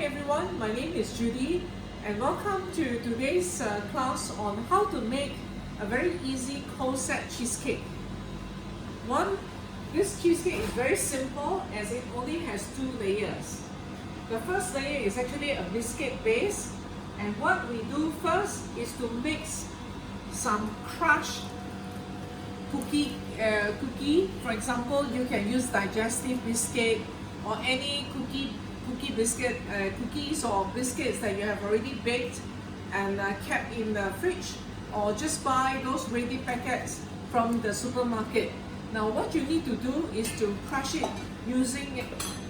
everyone, my name is Judy and welcome to today's class on how to make a very easy Coldset cheesecake. This cheesecake is very simple as it only has two layers. The first layer is actually a biscuit base, and what we do first is to mix some crushed cookie. For example, you can use Digestive biscuit or any cookies or biscuits that you have already baked and kept in the fridge, or just buy those ready packets from the supermarket. Now what you need to do is to crush it using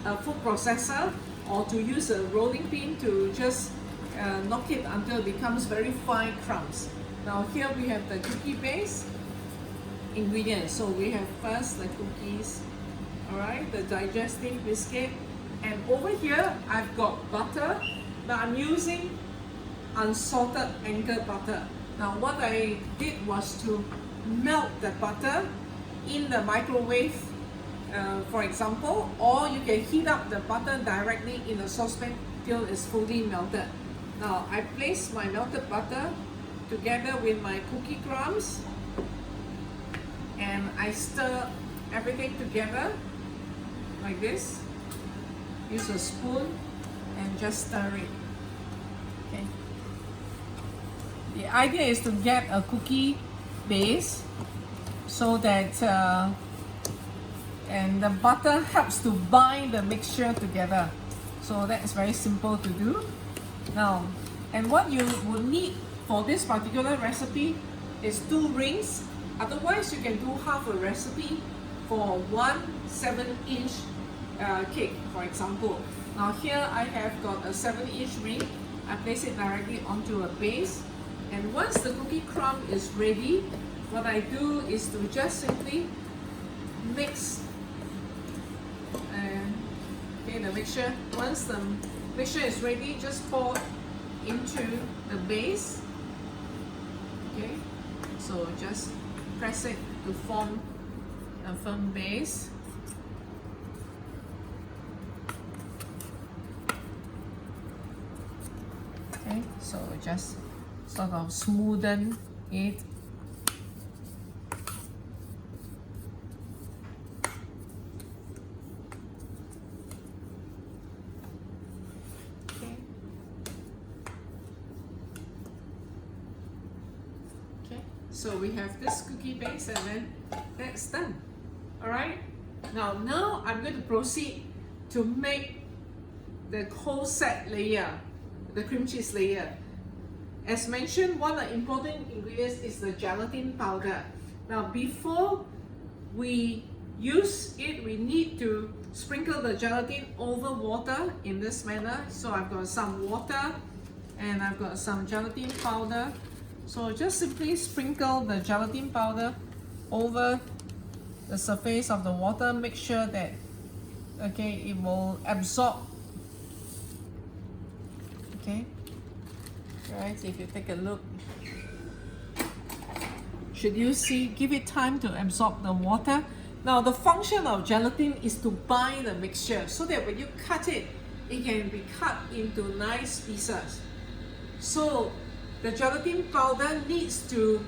a food processor, or to use a rolling pin to just knock it until it becomes very fine crumbs. Now here we have the cookie base ingredients. So we have first the cookies, alright, the Digestive biscuit, and over here I've got butter. Now I'm using unsalted Anchor butter. Now what I did was to melt the butter in the microwave, for example, or you can heat up the butter directly in a saucepan till it's fully melted. Now I place my melted butter together with my cookie crumbs and I stir everything together like this. Use a spoon and just stir it. Okay. The idea is to get a cookie base so that and the butter helps to bind the mixture together. So that is very simple to do. Now, and what you would need for this particular recipe is 2 rings. Otherwise, you can do half a recipe for 1 7-inch cake, for example. Now here I have got a 7-inch ring. I place it directly onto a base, and once the cookie crumb is ready, what I do is to just simply mix the mixture. Once the mixture is ready, just pour into the base. Okay, so just press it to form a firm base. Okay, so just sort of smoothen it. So we have this cookie base and then that's done. Alright, now I'm going to proceed to make the Coldset layer, the cream cheese layer. As mentioned, one of the important ingredients is the gelatin powder. Now before we use it, we need to sprinkle the gelatin over water in this manner. So I've got some water and I've got some gelatin powder. So just simply sprinkle the gelatin powder over the surface of the water. Make sure that it will absorb. Okay, right, if you take a look, should you see, give it time to absorb the water. Now the function of gelatin is to bind the mixture so that when you cut it, it can be cut into nice pieces. So the gelatin powder needs to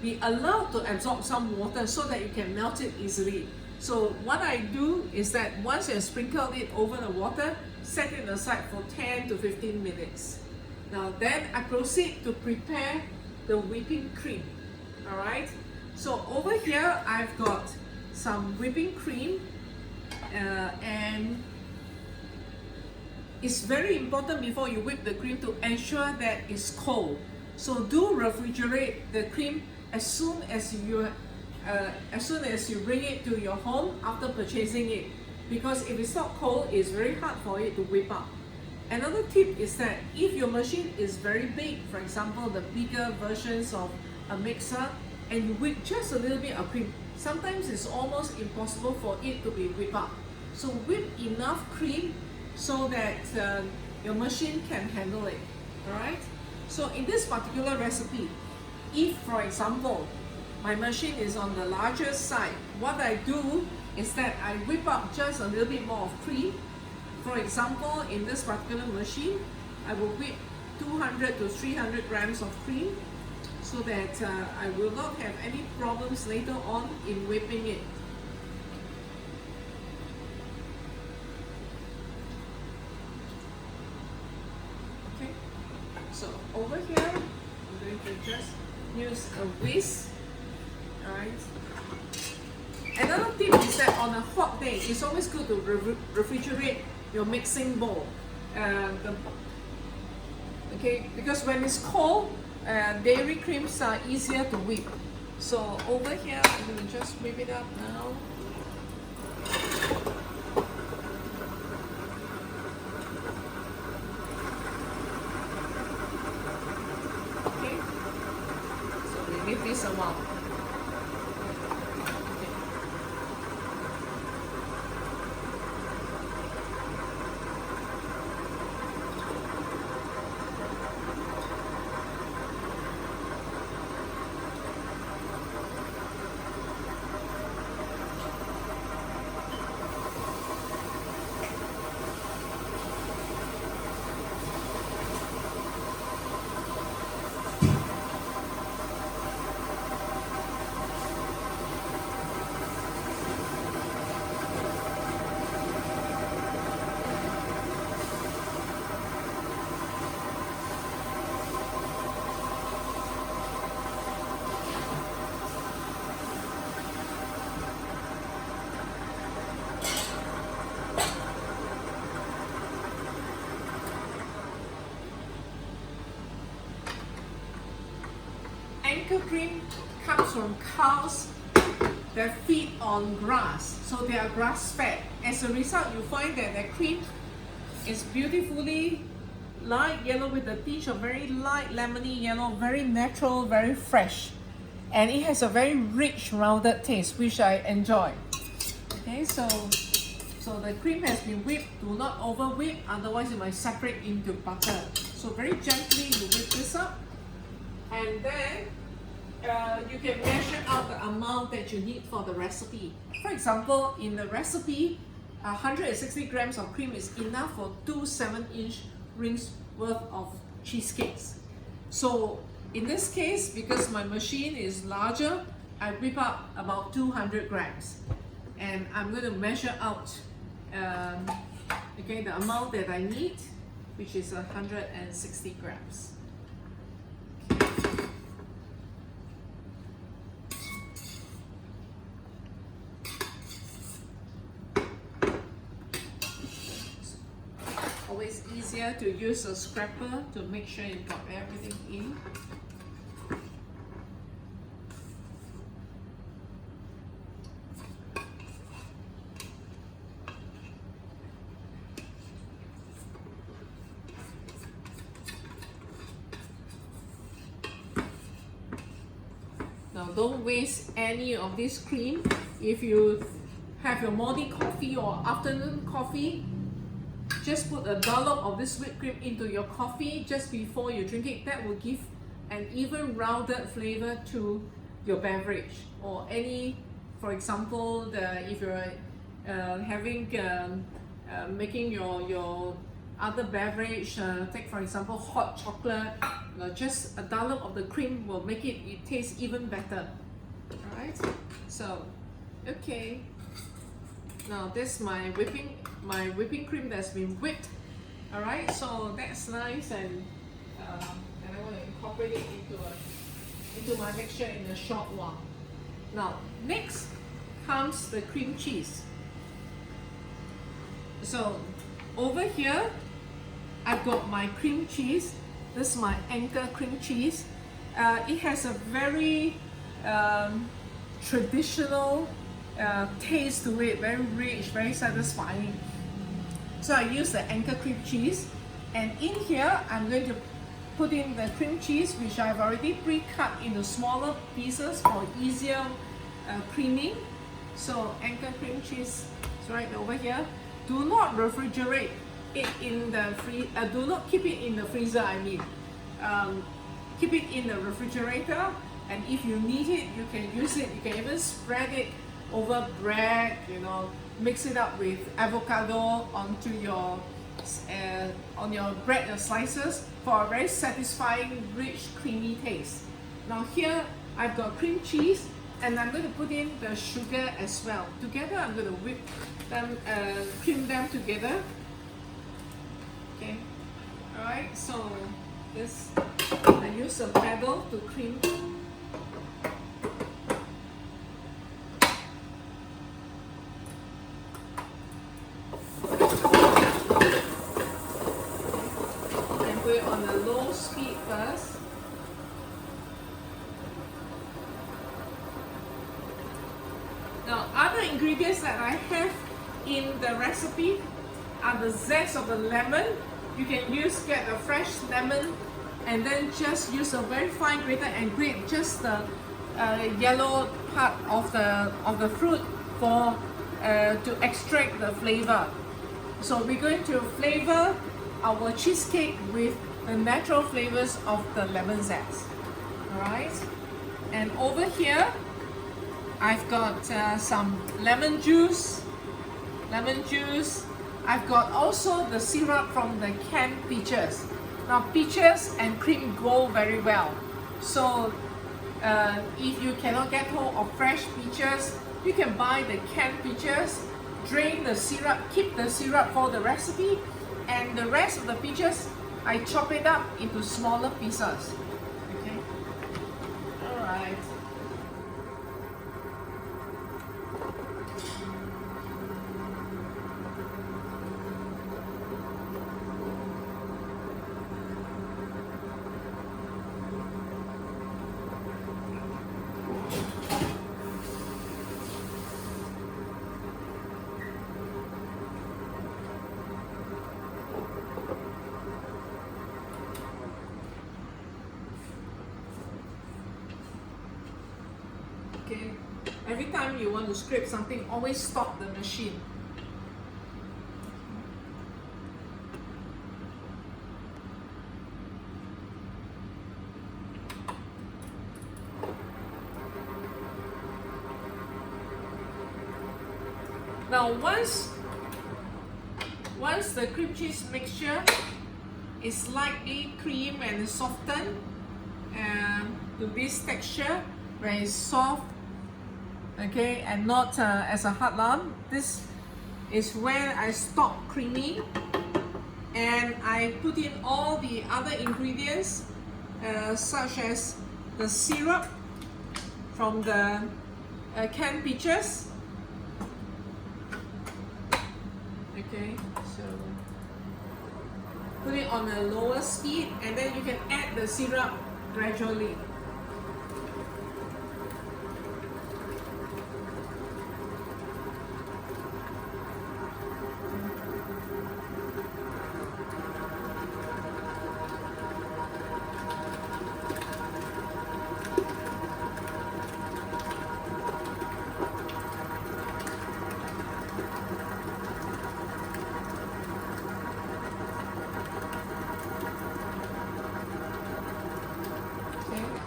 be allowed to absorb some water so that you can melt it easily. So what I do is that once you sprinkle it over the water, set it aside for 10 to 15 minutes. Now then I proceed to prepare the whipping cream. Alright, so over here I've got some whipping cream and it's very important before you whip the cream to ensure that it's cold. So do refrigerate the cream as soon as you bring it to your home after purchasing it, because if it's not cold, it's very hard for it to whip up. Another tip is that if your machine is very big, for example the bigger versions of a mixer, and you whip just a little bit of cream, sometimes it's almost impossible for it to be whipped up. So whip enough cream so that your machine can handle it. Alright, so in this particular recipe, if for example my machine is on the larger side, what I do is that I whip up just a little bit more of cream For example, in this particular machine, I will whip 200 to 300 grams of cream so that I will not have any problems later on in whipping it. Okay, so over here, I'm going to just use a whisk. Alright. Another tip is that on a hot day, it's always good to refrigerate your mixing bowl. Okay, because when it's cold, dairy creams are easier to whip. So over here, I'm going to just whip it up now. Okay, so we leave this a while. Anchor cream comes from cows that feed on grass, so they are grass fed. As a result, you find that the cream is beautifully light yellow with a tinge of very light lemony yellow, very natural, very fresh, and it has a very rich rounded taste, which I enjoy. Okay, so the cream has been whipped. Do not over whip, otherwise it might separate into butter. So very gently you whip this up, and then you can measure out the amount that you need for the recipe. For example, in the recipe, 160 grams of cream is enough for 2 7-inch rings worth of cheesecakes. So in this case, because my machine is larger, I whip up about 200 grams. And I'm going to measure out okay, the amount that I need, which is 160 grams. Always easier to use a scraper to make sure you've got everything in. Now don't waste any of this cream. If you have your morning coffee or afternoon coffee, just put a dollop of this whipped cream into your coffee just before you drink it. That will give an even rounded flavor to your beverage. Or any, for example, if you're making your other beverage, take for example hot chocolate, just a dollop of the cream will make it taste even better. Alright, so okay. Now this is my whipping cream that's been whipped. Alright, so that's nice, and I want to incorporate it into my mixture in a short while. Now next comes the cream cheese. So over here I've got my cream cheese. This is my Anchor cream cheese. It has a very traditional taste to it, very rich, very satisfying. So I use the Anchor cream cheese, and in here I'm going to put in the cream cheese, which I've already pre-cut into smaller pieces for easier creaming. So Anchor cream cheese is right over here. Do not refrigerate it in the do not keep it in the freezer. I mean, keep it in the refrigerator, and if you need it, you can use it. You can even spread it over bread, mix it up with avocado onto your on your bread slices for a very satisfying, rich, creamy taste. Now here I've got cream cheese, and I'm going to put in the sugar as well. Together I'm going to whip them, cream them together. Okay, alright, so this, I use a paddle to cream. Put it on a low speed first. Now, other ingredients that I have in the recipe are the zest of the lemon. You can get a fresh lemon and then just use a very fine grater and grate just the yellow part of the fruit for to extract the flavor. So we're going to flavor our cheesecake with the natural flavors of the lemon zest. Alright, and over here I've got some lemon juice. I've got also the syrup from the canned peaches. Now peaches and cream go very well. So if you cannot get hold of fresh peaches, you can buy the canned peaches, drain the syrup, keep the syrup for the recipe, and the rest of the peaches, I chop it up into smaller pieces. Okay. Alright. Okay. Every time you want to scrape something, always stop the machine. Now once the cream cheese mixture is slightly cream and softened to this texture, very soft, okay, and not as a hard lump, this is where I stop creaming and I put in all the other ingredients such as the syrup from the canned peaches. Okay, so put it on a lower speed and then you can add the syrup gradually.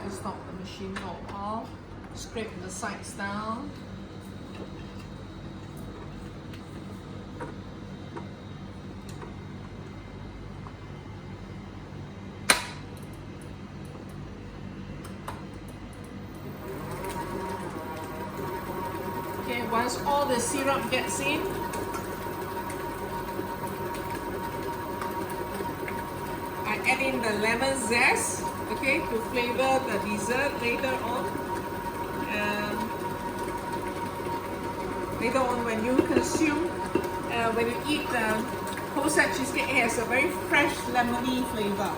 Stop the machine, go off, scrape the sides down. Okay, once all the syrup gets in, I add in the lemon zest. Okay, to flavor the dessert later on. Later on when you consume, when you eat the Coldset cheesecake, it has a very fresh lemony flavor.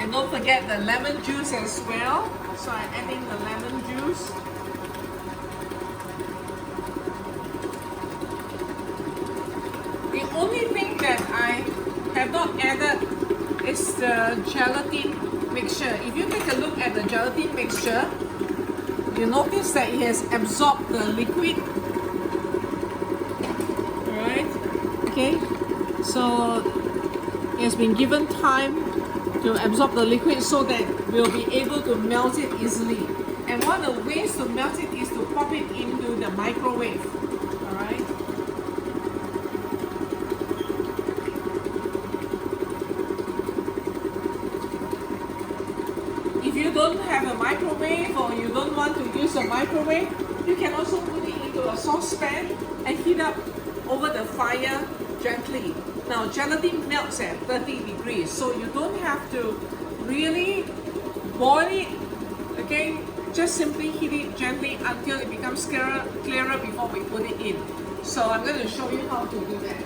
And don't forget the lemon juice as well. So I'm adding the lemon juice. The only thing that I have not added is the gelatin mixture. If you take a look at the gelatin mixture, you notice that it has absorbed the liquid. Alright, okay, so it has been given time to absorb the liquid so that we'll be able to melt it easily. And one of the ways to melt it is to pop it into the microwave. Alright? If you don't have a microwave or you don't want to use a microwave, you can also put it into a saucepan and heat up over the fire gently. Now, gelatin melts at 30 degrees, so you don't have to really boil it, okay? Just simply heat it gently until it becomes clearer before we put it in. So I'm going to show you how to do that.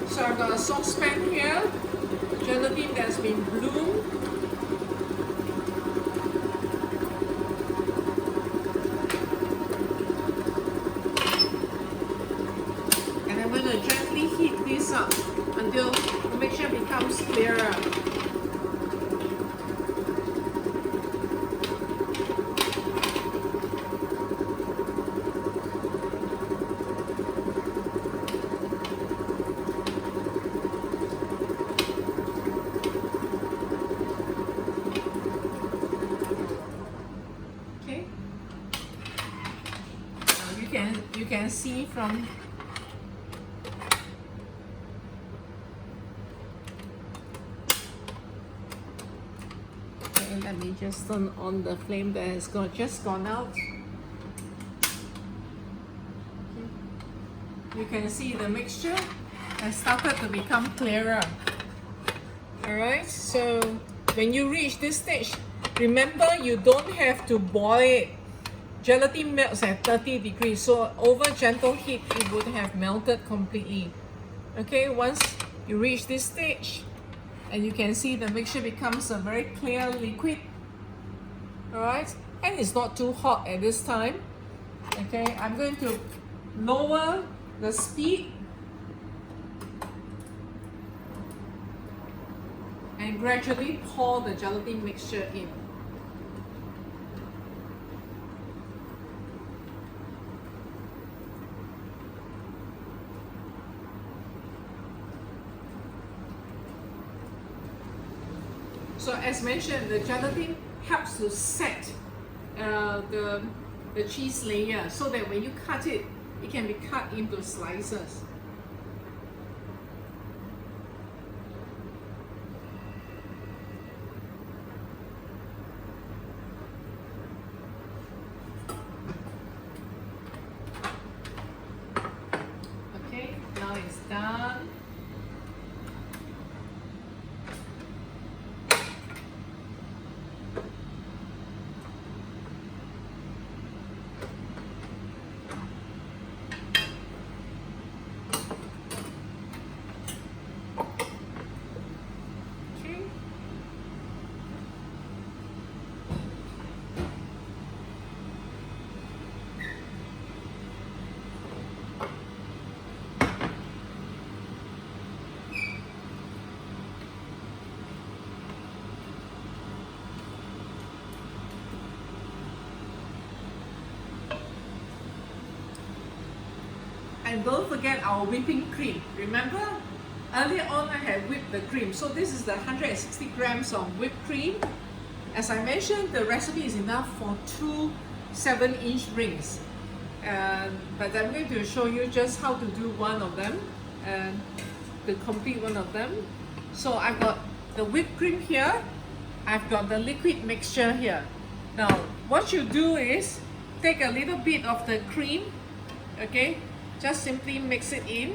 So I've got a saucepan here, gelatin that's been bloomed. And I'm going to gently heat this up until the mixture becomes clearer. You can see from okay, let me just turn on the flame that has just gone out. Okay. You can see the mixture has started to become clearer. Alright, so when you reach this stage, remember you don't have to boil it. Gelatin melts at 30 degrees, so over gentle heat it would have melted completely. Okay, once you reach this stage, and you can see the mixture becomes a very clear liquid. Alright, and it's not too hot at this time. Okay, I'm going to lower the speed and gradually pour the gelatin mixture in. So as mentioned, the gelatin helps to set the cheese layer so that when you cut it, it can be cut into slices. Okay, now it's done. And don't forget our whipping cream. Remember, earlier on I had whipped the cream. So this is the 160 grams of whipped cream. As I mentioned, the recipe is enough for 2 7-inch rings. But I'm going to show you just how to do one of them, and to complete one of them. So I've got the whipped cream here. I've got the liquid mixture here. Now, what you do is take a little bit of the cream, okay? Just simply mix it in.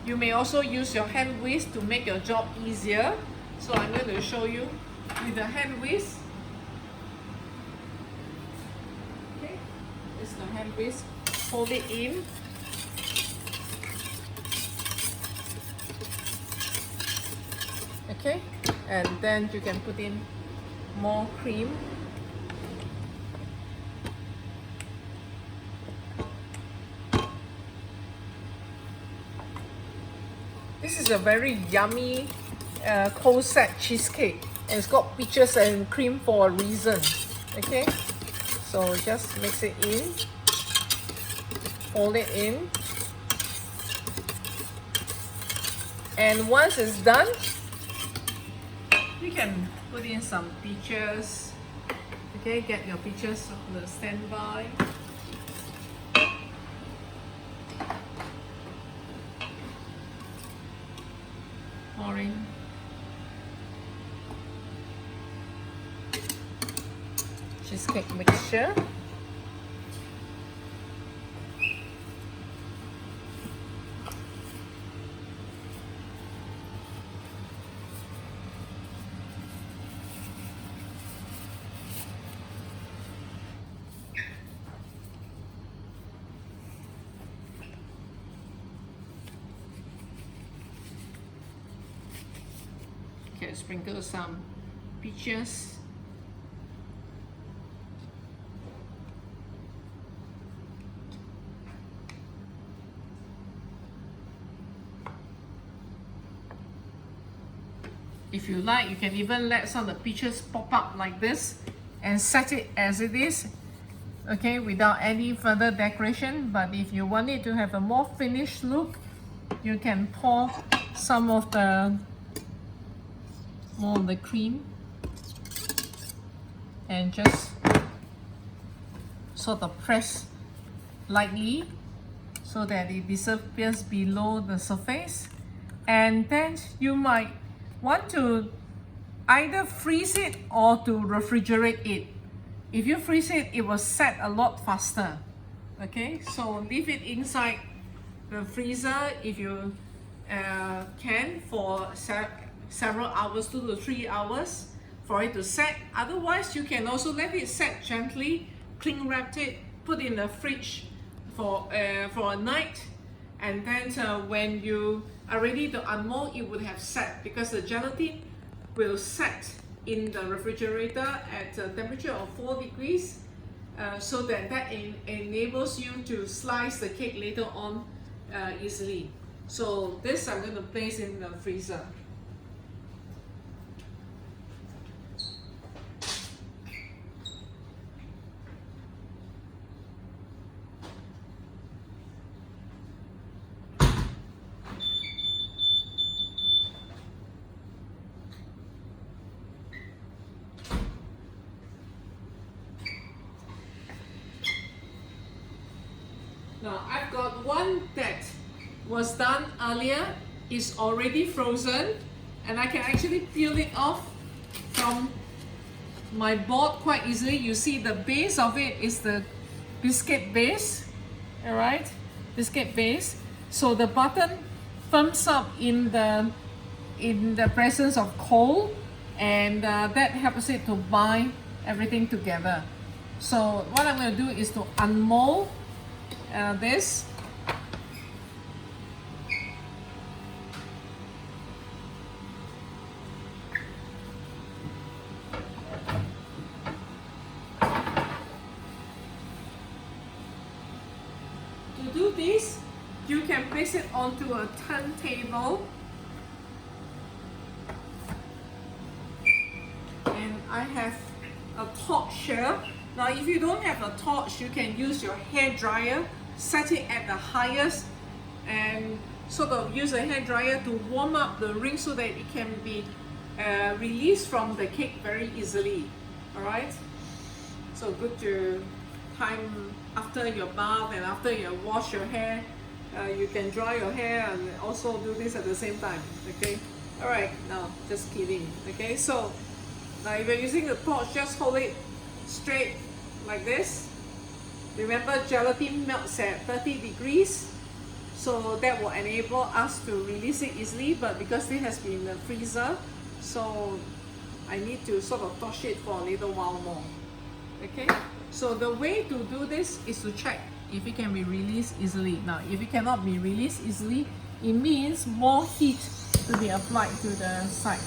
You may also use your hand whisk to make your job easier. So I'm going to show you with the hand whisk. Okay, this is the hand whisk. Hold it in. Okay, and then you can put in more cream. This is a very yummy Coldset cheesecake, and it's got peaches and cream for a reason. Okay, so just mix it in, fold it in, and once it's done, you can put in some peaches. Okay, get your peaches on the standby. Pouring cheesecake mixture. Okay, sprinkle some peaches. If you like, you can even let some of the peaches pop up like this and set it as it is, okay, without any further decoration. But if you want it to have a more finished look, you can pour some of the more of the cream and just sort of press lightly so that it disappears below the surface. And then you might want to either freeze it or to refrigerate it. If you freeze it, it will set a lot faster. Okay, so leave it inside the freezer if you can for several hours, 2 to 3 hours for it to set. Otherwise, you can also let it set gently, cling wrap it, put in the fridge for a night, and then when you are ready to unmold, it would have set, because the gelatin will set in the refrigerator at a temperature of 4 degrees, so that enables you to slice the cake later on easily. So this I'm going to place in the freezer. Now I've got one that was done earlier, is already frozen, and I can actually peel it off from my board quite easily. You see the base of it is the biscuit base, alright, biscuit base. So the button firms up in the presence of cold, and that helps it to bind everything together. So what I'm going to do is to unmold this. To do this, you can place it onto a turntable, and I have a torch here. Now if you don't have a torch, you can use your hair dryer, set it at the highest, and sort of use a hair dryer to warm up the ring so that it can be released from the cake very easily. Alright, so good to time after your bath and after you wash your hair, you can dry your hair and also do this at the same time. Okay, alright, now just kidding. Okay, so now if you're using the torch, just hold it straight like this. Remember, gelatin melts at 30 degrees, so that will enable us to release it easily. But because it has been in the freezer, so I need to sort of torch it for a little while more. Okay, so the way to do this is to check if it can be released easily. Now if it cannot be released easily, it means more heat to be applied to the side.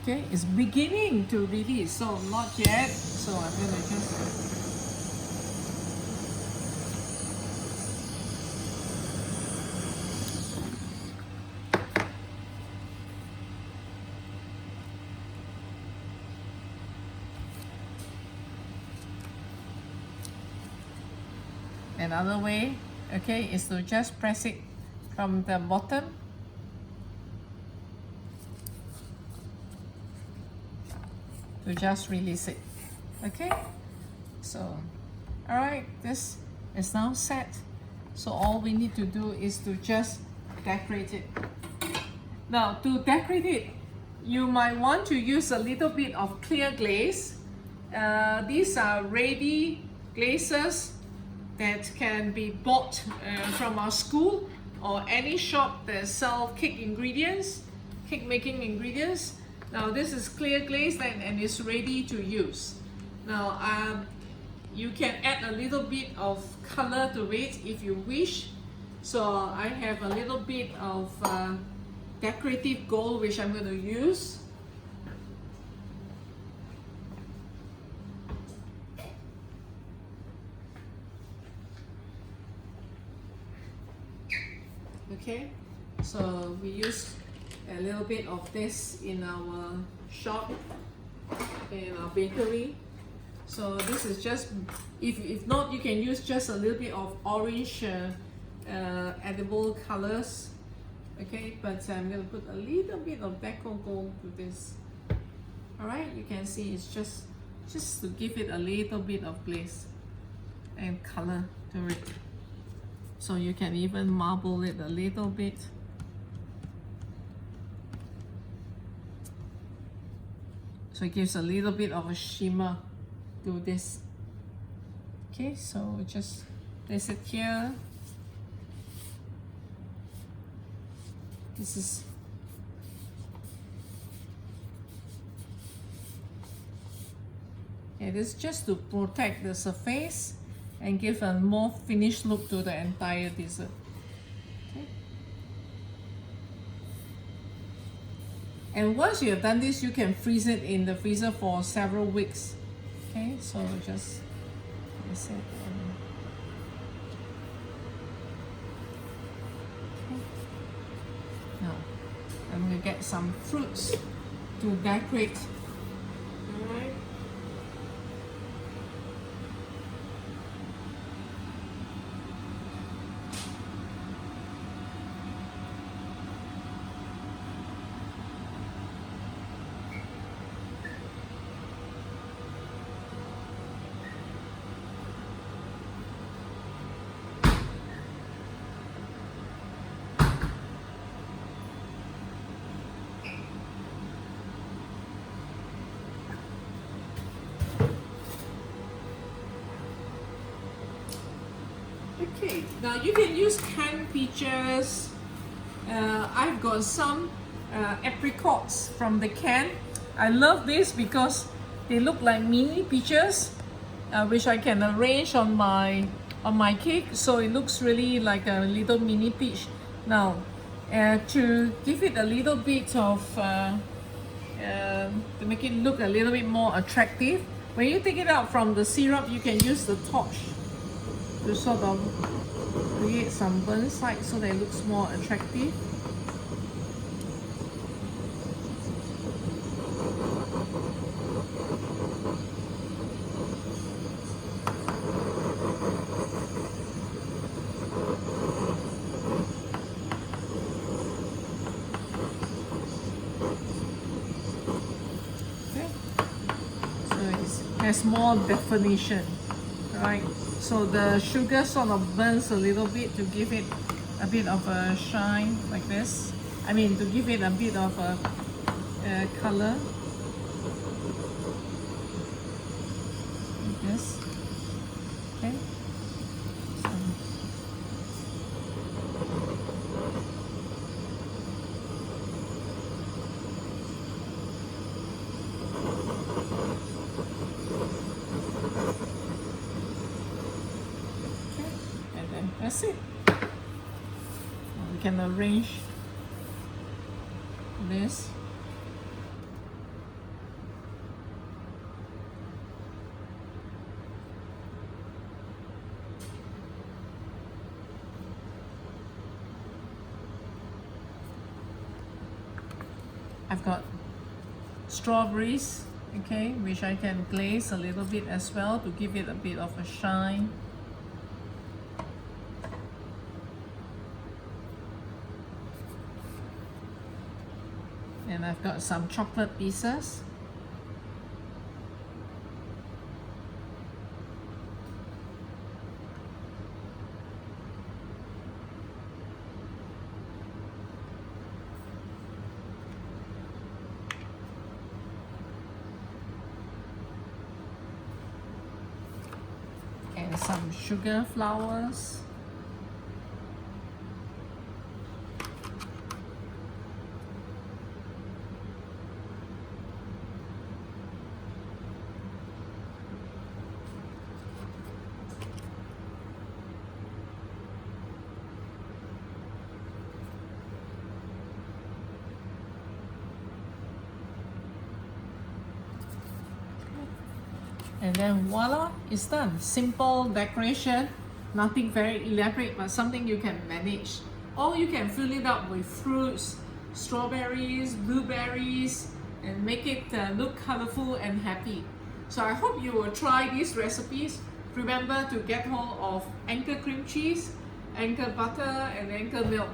Okay, it's beginning to release, so not yet. So I'm gonna just. Another way, okay, is to just press it from the bottom. To just release it. Okay, so all right, this is now set. So all we need to do is to just decorate it. Now to decorate it, you might want to use a little bit of clear glaze. These are ready glazes that can be bought from our school or any shop that sell cake ingredients, cake making ingredients. Now this is clear glaze and it's ready to use. Now you can add a little bit of color to it if you wish. So I have a little bit of decorative gold which I'm going to use. Okay, so we use a little bit of this in our shop, in our bakery. So this is just, if not, you can use just a little bit of orange edible colors. Okay, but I'm going to put a little bit of deco gold to this. All right, you can see it's just to give it a little bit of glaze and color to it. So you can even marble it a little bit. So it gives a little bit of a shimmer to this. Okay, so just place it here. This is this is just to protect the surface and give a more finished look to the entire dessert. Okay. And once you have done this, you can freeze it in the freezer for several weeks. Okay, so just place it. Okay. Now I'm gonna get some fruits to decorate. All right. Okay, now you can use canned peaches. I've got some apricots from the can. I love this because they look like mini peaches, which I can arrange on my cake, so it looks really like a little mini peach. Now, to give it a little bit of to make it look a little bit more attractive, when you take it out from the syrup, you can use the torch to sort of create some burnt side so that it looks more attractive. Okay, so it has more definition, right? So the sugar sort of burns a little bit to give it a bit of a shine like this. I mean, to give it a bit of a color. Like this. Okay. So. That's it. We can arrange this. I've got strawberries, okay, which I can glaze a little bit as well to give it a bit of a shine. And I've got some chocolate pieces. And some sugar flowers. And then voila, it's done. Simple decoration, nothing very elaborate, but something you can manage. Or you can fill it up with fruits, strawberries, blueberries, and make it look colorful and happy. So I hope you will try these recipes. Remember to get hold of Anchor cream cheese, Anchor butter, and Anchor milk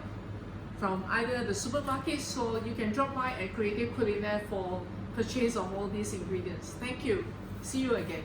from either the supermarket, so you can drop by at Creative Culinary for purchase of all these ingredients. Thank you. See you again.